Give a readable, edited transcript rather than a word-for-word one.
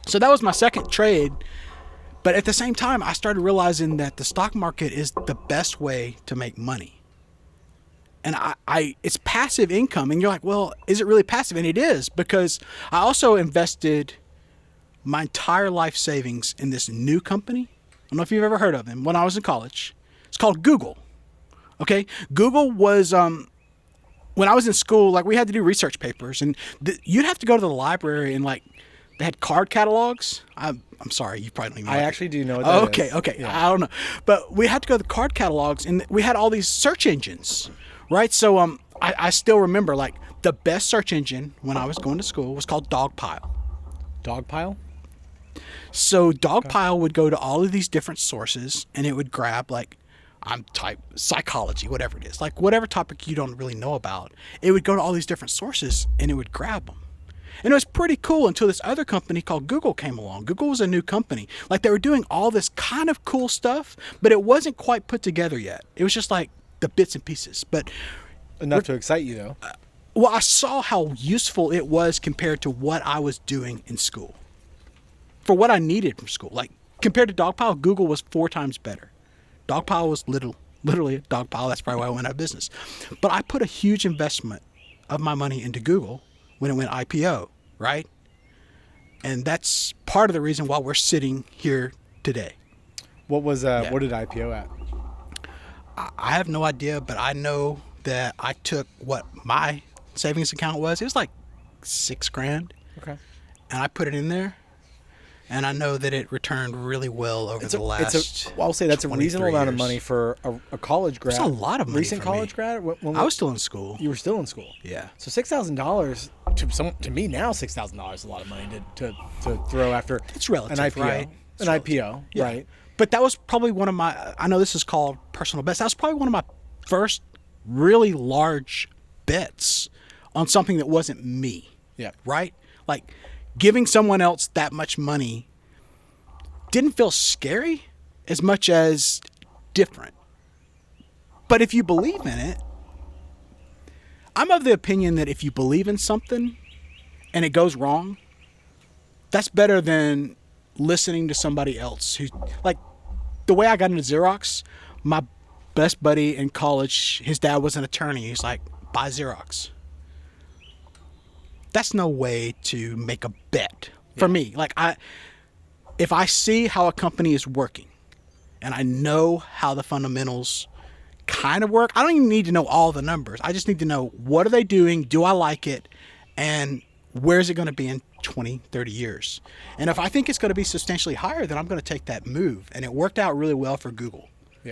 So that was my second trade. But at the same time, I started realizing that the stock market is the best way to make money. And it's passive income. And you're like, well, is it really passive? And it is, because I also invested my entire life savings in this new company. I don't know if you've ever heard of them. When I was in college, it's called Google. Okay. Google was, when I was in school, like we had to do research papers, and you'd have to go to the library and like, they had card catalogs. I'm sorry, you probably don't even know. I actually do know what that is. Okay. Yeah. I don't know. But we had to go to the card catalogs, and we had all these search engines, right? So I still remember, like, the best search engine when I was going to school was called Dogpile. Dogpile? So Dogpile would go to all of these different sources, and it would grab, like, type psychology, whatever it is. Like, whatever topic you don't really know about, it would go to all these different sources, and it would grab them. And it was pretty cool until this other company called Google came along. Google was a new company. Like, they were doing all this kind of cool stuff, but it wasn't quite put together yet. It was just like the bits and pieces. But enough to excite you, though. Well, I saw how useful it was compared to what I was doing in school. For what I needed from school. Like, compared to Dogpile, Google was 4 times better. Dogpile was literally a dogpile. That's probably why I went out of business. But I put a huge investment of my money into Google when it went IPO, right? And that's part of the reason why we're sitting here today. What did IPO at? I have no idea, but I know that I took what my savings account was. It was like $6,000. Okay. And I put it in there. And I know that it returned really well over the last. I'll say that's a reasonable amount of money for a college grad. It's a lot of money. Recent for college me. grad. I was still in school. You were still in school. Yeah. So $6,000 to me now, $6,000 is a lot of money to throw after. It's relative, an IPO. right? An IPO, yeah. right? But that was probably one of my. I know this is called personal best. That was probably one of my first really large bets on something that wasn't me. Yeah. Right. Like, giving someone else that much money didn't feel scary as much as different. But if you believe in it, I'm of the opinion that if you believe in something and it goes wrong, that's better than listening to somebody else who, like, the way I got into Xerox, my best buddy in college, his dad was an attorney. He's like, buy Xerox. That's no way to make a bet for me. Like, if I see how a company is working and I know how the fundamentals kind of work, I don't even need to know all the numbers. I just need to know, what are they doing? Do I like it? And where is it going to be in 20, 30 years? And if I think it's going to be substantially higher, then I'm going to take that move. And it worked out really well for Google.